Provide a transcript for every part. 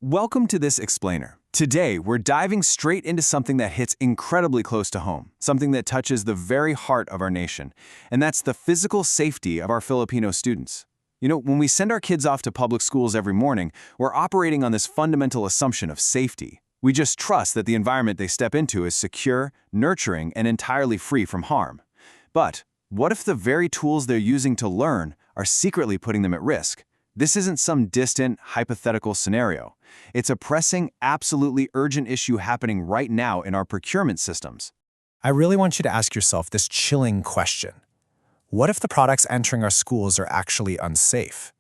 Welcome to this explainer. Today, we're diving straight into something that hits incredibly close to home, something that touches the very heart of our nation, and that's the physical safety of our Filipino students. When we send our kids off to public schools every morning, we're operating on this fundamental assumption of safety. We just trust that the environment they step into is secure, nurturing, and entirely free from harm. But what if the very tools they're using to learn are secretly putting them at risk? This isn't some distant, hypothetical scenario. It's a pressing, absolutely urgent issue happening right now in our procurement systems. I really want you to ask yourself this chilling question. What if the products entering our schools are actually unsafe?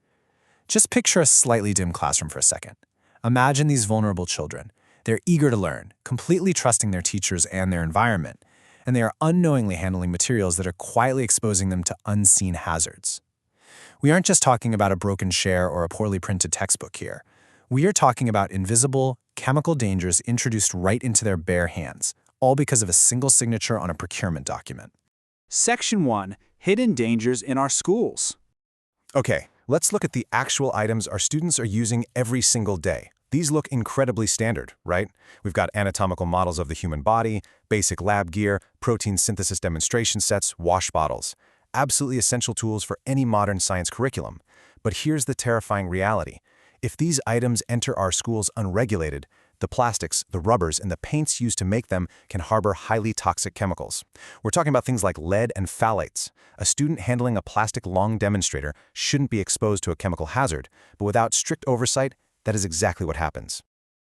Just picture a slightly dim classroom for a second. Imagine these vulnerable children. They're eager to learn, completely trusting their teachers and their environment, and they are unknowingly handling materials that are quietly exposing them to unseen hazards. We aren't just talking about a broken share or a poorly printed textbook here. We are talking about invisible, chemical dangers introduced right into their bare hands, all because of a single signature on a procurement document. Section 1. Hidden dangers in our schools. Okay, let's look at the actual items our students are using every single day. These look incredibly standard, right? We've got anatomical models of the human body, basic lab gear, protein synthesis demonstration sets, wash bottles. Absolutely essential tools for any modern science curriculum. But here's the terrifying reality. If these items enter our schools unregulated, the plastics, the rubbers, and the paints used to make them can harbor highly toxic chemicals. We're talking about things like lead and phthalates. A student handling a plastic lung demonstrator shouldn't be exposed to a chemical hazard, but without strict oversight, that is exactly what happens.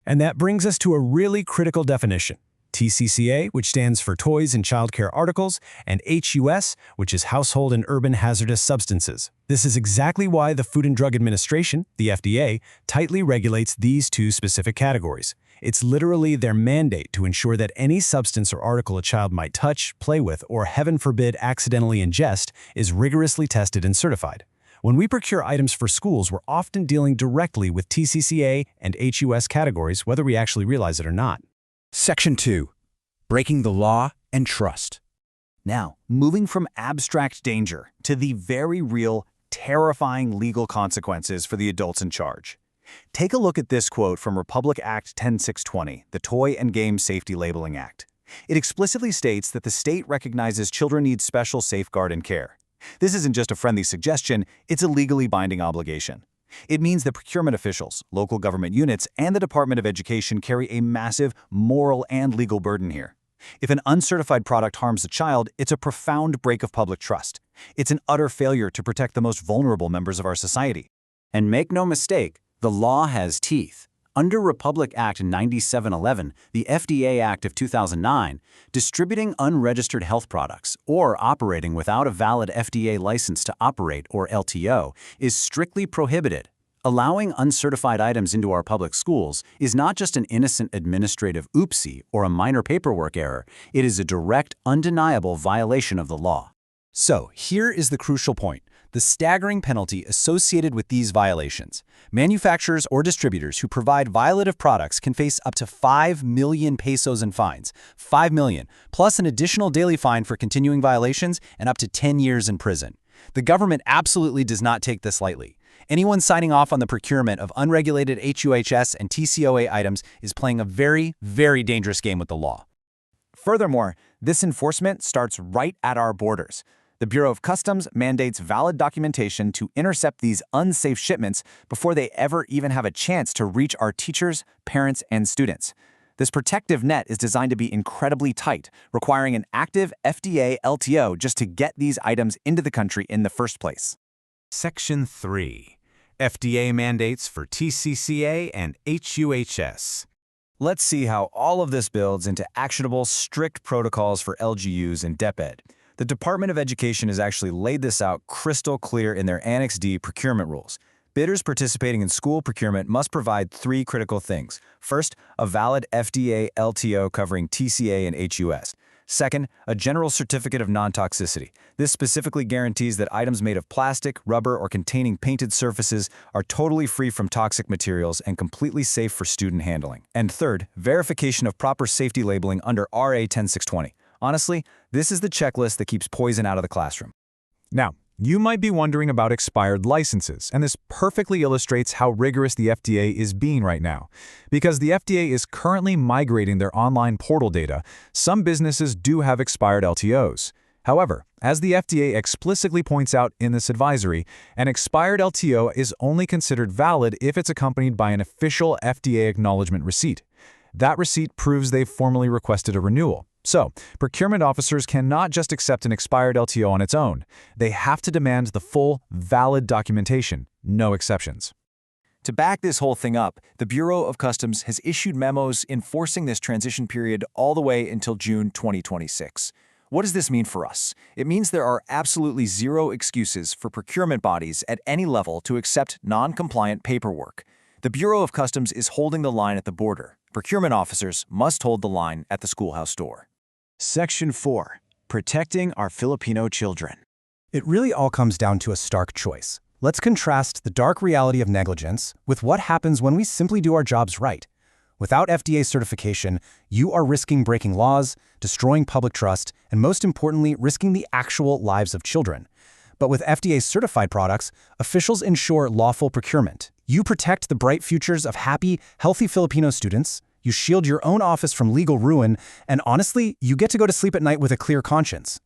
And that brings us to a really critical definition. TCCA, which stands for Toys and Child Care Articles, and HUS, which is Household and Urban Hazardous Substances. This is exactly why the Food and Drug Administration, the FDA, tightly regulates these two specific categories. It's literally their mandate to ensure that any substance or article a child might touch, play with, or heaven forbid accidentally ingest is rigorously tested and certified. When we procure items for schools, we're often dealing directly with TCCA and HUS categories, whether we actually realize it or not. Section 2. Breaking the law and trust. Now, moving from abstract danger to the very real, terrifying legal consequences for the adults in charge. Take a look at this quote from Republic Act 10620, the Toy and Game Safety Labeling Act. It explicitly states that the state recognizes children need special safeguard and care. This isn't just a friendly suggestion, it's a legally binding obligation. It means that procurement officials, local government units, and the Department of Education carry a massive moral and legal burden here. If an uncertified product harms a child, it's a profound break of public trust. It's an utter failure to protect the most vulnerable members of our society. And make no mistake, the law has teeth. Under Republic Act 9711, the FDA Act of 2009, distributing unregistered health products or operating without a valid FDA license to operate, or LTO, is strictly prohibited. Allowing uncertified items into our public schools is not just an innocent administrative oopsie or a minor paperwork error, it is a direct, undeniable violation of the law. So, here is the crucial point. The staggering penalty associated with these violations. Manufacturers or distributors who provide violative products can face up to 5 million pesos in fines, 5 million, plus an additional daily fine for continuing violations and up to 10 years in prison. The government absolutely does not take this lightly. Anyone signing off on the procurement of unregulated HUHS and TCOA items is playing a very, very dangerous game with the law. Furthermore, this enforcement starts right at our borders. The Bureau of Customs mandates valid documentation to intercept these unsafe shipments before they ever even have a chance to reach our teachers, parents, and students. This protective net is designed to be incredibly tight, requiring an active FDA LTO just to get these items into the country in the first place. Section 3. FDA mandates for TCCA and HUHS. Let's see how all of this builds into actionable, strict protocols for LGUs and DepEd. The Department of Education has actually laid this out crystal clear in their Annex D procurement rules. Bidders participating in school procurement must provide 3 critical things. First, a valid FDA LTO covering TCA and HUS. Second, a general certificate of non-toxicity. This specifically guarantees that items made of plastic, rubber, or containing painted surfaces are totally free from toxic materials and completely safe for student handling. And third, verification of proper safety labeling under RA 10620. Honestly, this is the checklist that keeps poison out of the classroom. Now, You might be wondering about expired licenses, and this perfectly illustrates how rigorous the FDA is being right now. Because the FDA is currently migrating their online portal data, some businesses do have expired LTOs. However, as the FDA explicitly points out in this advisory, an expired LTO is only considered valid if it's accompanied by an official FDA acknowledgement receipt. That receipt proves they've formally requested a renewal. So, procurement officers cannot just accept an expired LTO on its own. They have to demand the full, valid documentation, no exceptions. To back this whole thing up, the Bureau of Customs has issued memos enforcing this transition period all the way until June 2026. What does this mean for us? It means there are absolutely zero excuses for procurement bodies at any level to accept non-compliant paperwork. The Bureau of Customs is holding the line at the border. Procurement officers must hold the line at the schoolhouse door. Section 4. Protecting our Filipino children. It really all comes down to a stark choice. Let's contrast the dark reality of negligence with what happens when we simply do our jobs right. Without FDA certification, you are risking breaking laws, destroying public trust, and most importantly, risking the actual lives of children. But with FDA-certified products, officials ensure lawful procurement. You protect the bright futures of happy, healthy Filipino students, you shield your own office from legal ruin, and honestly, you get to go to sleep at night with a clear conscience.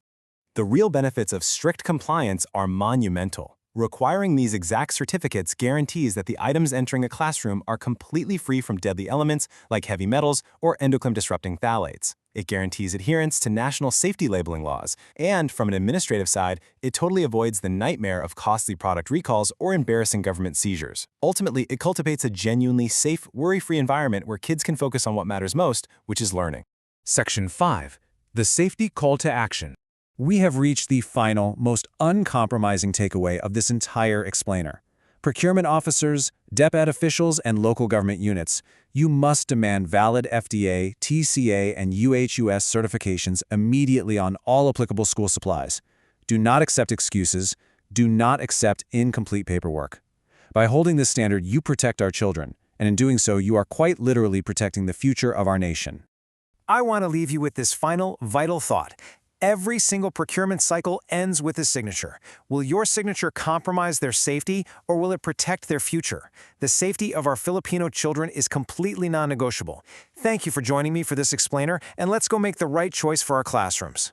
The real benefits of strict compliance are monumental. Requiring these exact certificates guarantees that the items entering a classroom are completely free from deadly elements like heavy metals or endocrine-disrupting phthalates. It guarantees adherence to national safety labeling laws, and from an administrative side, it totally avoids the nightmare of costly product recalls or embarrassing government seizures. Ultimately, it cultivates a genuinely safe, worry-free environment where kids can focus on what matters most, which is learning. Section 5. The Safety Call to Action. We have reached the final, most uncompromising takeaway of this entire explainer. Procurement officers, DepEd officials, and local government units, you must demand valid FDA, TCA, and UHUS certifications immediately on all applicable school supplies. Do not accept excuses. Do not accept incomplete paperwork. By holding this standard, you protect our children, and in doing so, you are quite literally protecting the future of our nation. I want to leave you with this final, vital thought. Every single procurement cycle ends with a signature. Will your signature compromise their safety, or will it protect their future? The safety of our Filipino children is completely non-negotiable. Thank you for joining me for this explainer, and let's go make the right choice for our classrooms.